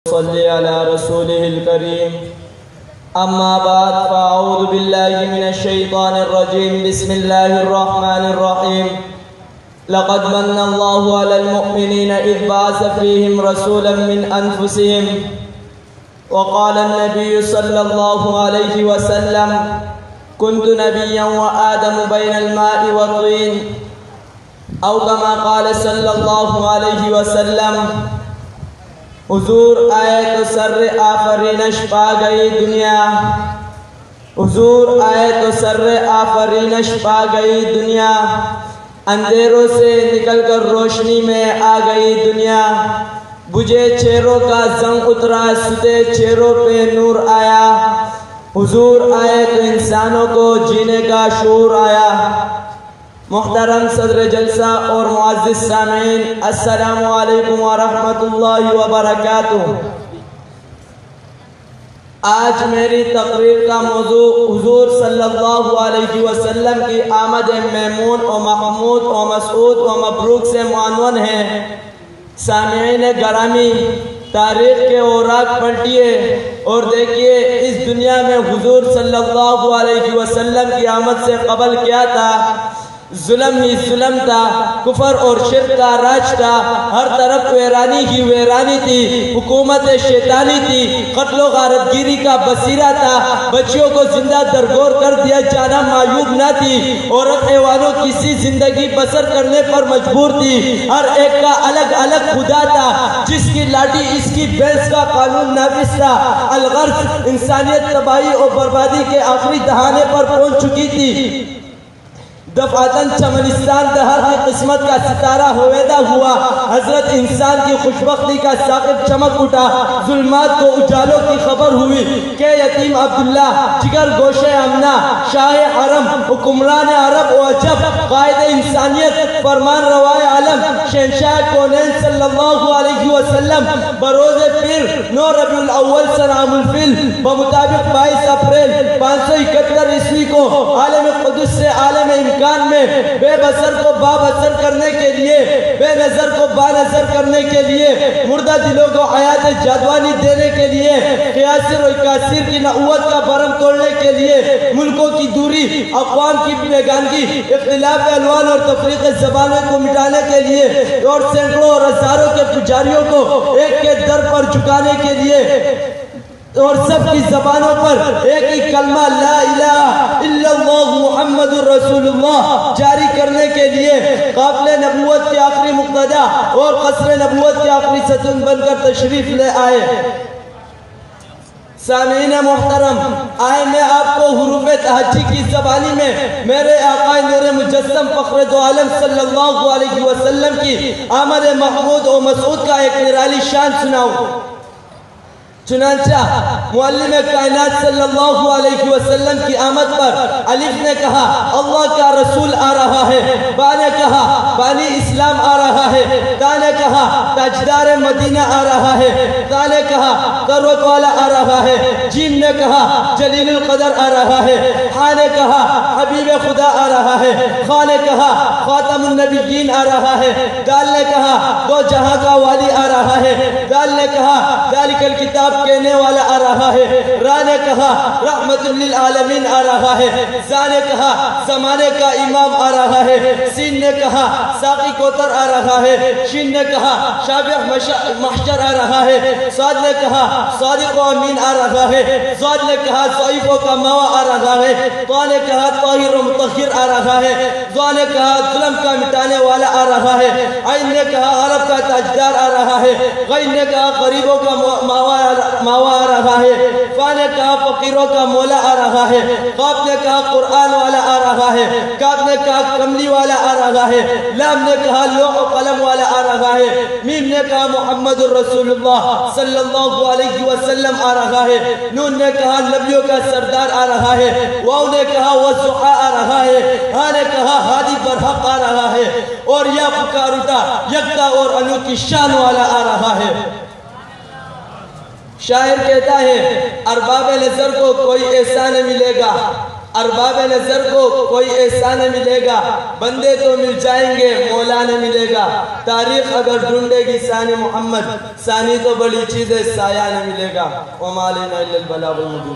صلی علی رسوله الكریم اما بعد فاعوذ باللہ من الشیطان الرجیم بسم اللہ الرحمن الرحیم لقد من اللہ علی المؤمنین اذ بعث فیہم رسولا من انفسهم وقال النبی صلی اللہ علیہ وسلم كنت نبیا وآدم بین الماء والطین او کما قال صلی اللہ علیہ وسلم حضور آئے تو سر آفرینش پا گئی دنیا حضور آئے تو سر آفرینش پا گئی دنیا اندھیروں سے نکل کر روشنی میں آ گئی دنیا بجھے چہروں کا زنگ اترا ستے چہروں پہ نور آیا حضور آئے تو انسانوں کو جینے کا شعور آیا محترم صدر جلسہ اور معزز سامعین السلام علیکم ورحمۃ اللہ وبرکاتہ۔ آج میری تقریر کا موضوع حضور صلی اللہ علیہ وسلم کی آمد میمون و محمود و مسعود و مبروک سے معنون ہے۔ سامعین گرامی، تاریخ کے اوراق پلٹیے اور دیکھیے اس دنیا میں حضور صلی اللہ علیہ وسلم کی آمد سے قبل کیا تھا۔ ظلم ہی ظلم تھا، کفر اور شرک کا راج تھا، ہر طرف ویرانی ہی ویرانی تھی، حکومت شیطانی تھی، قتل و غارت گیری کا بصیرہ تھا، بچیوں کو زندہ درگور کر دیا جانا معیوب نہ تھی، عورت حیوانوں کسی زندگی بسر کرنے پر مجبور تھی، ہر ایک کا الگ الگ خدا تھا، جس کی لاٹھی اس کی بھینس کا قانون نافذ تھا۔ الغرض انسانیت تباہی اور بربادی کے آخری دہانے پر پہنچ چکی تھی۔ دفعتاً چمنستان دہر کی قسمت کا ستارہ ہویدہ ہوا، حضرت انسان کی خوشبختی کا ثاقب چمک اٹھا، ظلمات کو اجالوں کی خبر ہوئی کہ یتیم عبداللہ جگر گوش امنہ شاہ حرم حکمران عرب و عجب قائد انسانیت فرمان روائے عالم شہنشاہ کونین صلی اللہ علیہ وسلم بروز پیر 9 ربیع الاول سنہ عام الفیل بمطابق 22 اپریل 571 عیسوی کو عالم قدس سے عالم امکان میں بے بصر کو با بصر کرنے کے لیے، بے نظر کو با نظر کرنے کے لیے، مردہ دلوں کو حیات جادوانی دینے کے لیے، قیاسر و اکاسر کی نعوت کا برم توڑنے کے لیے، ملکوں کی دوری، اقوام کی بیگانگی، اختلاف الوان اور تفریق زبانوں کو مٹانے کے لیے اور سینکڑوں اور ہزاروں کے پجاریوں کو ایک کے در پر جھکانے کے لیے اور سب کی زبانوں پر ایک ہی کلمہ لا الہ الا اللہ محمد رسول اللہ جاری کرنے کے لیے قافلے نبوت کے آخری مقتدا اور قصر نبوت کے آخری ستون بن کر تشریف لے آئے۔ سامعین محترم، آئے میں آپ کو حروف تہجی کی زبانی میں میرے آقا نور مجسم فخر دو عالم صلی اللہ علیہ وسلم کی آمد محمود و مسعود کا ایک نرالی شان سناؤں۔ چنانچہ معلم کائنات صلی اللہ علیہ وسلم کی آمد پر الف نے کہا اللہ کا رسول آ رہا ہے، با نے کہا بانی اسلام آ رہا ہے، تا نے کہا تاجدار مدینہ آ رہا ہے، تا نے کہا قروت والا آ رہا ہے، جیم نے کہا جلیل القدر آ رہا ہے، ہا نے کہا حبیب خدا آ رہا ہے، خا نے کہا خاتم النبیین آ رہا ہے، دال نے کہا دو جہاں کا والی آ رہا ہے، دال نے کہا ذالک الکتاب کہنے والا آ رہا ہے، را نے کہا رحمت للعالمین آ رہا ہے، زا نے کہا زمانے کا امام آ رہا ہے، سین نے کہا ساقی کوثر آ رہا ہے، شین نے کہا شافع محشر آ رہا ہے، صاد نے کہا صادق و امین آ رہا ہے، زاد نے کہا ضعیفوں کا موا آ رہا ہے، طا نے کہا طاہر و مطہر آ رہا ہے، ضا نے کہا ظلم کا مٹانے والا آ رہا ہے، عین نے کہا عرب کا تاجدار آ رہا ہے، غین نے کہا غریبوں کا ماوا آ رہا ہے، فا نے کہا فقیروں کا مولا آ رہا ہے، قاف نے کہا قرآن والا آ رہا ہے، کاف نے کہا کملی والا آ رہا ہے، لام نے کہا لوح و قلم والا آ رہا ہے، میم نے کہا محمد الرسول اللہ صلی اللہ علیہ وسلم آ رہا ہے، نون نے کہا نبیوں کا سردار آ رہا ہے، واو نے کہا والضحیٰ آ رہا ہے، ہا نے کہا ہادی برحق آ رہا ہے، اور یا پکارتا یکتا اور انوکھی شان والا آ رہا ہے۔ شاعر کہتا ہے ارباب نظر کو کوئی ایسا نہ ملے گا، ارباب نظر کو کوئی ایسا نہ ملے گا، بندے تو مل جائیں گے، مولا نہ ملے گا۔ تاریخ اگر ڈھونڈے گی ثانی محمد، ثانی تو بڑی چیز ہے، سایہ نہ ملے گا۔ وما علینا الا البلاغ المبین۔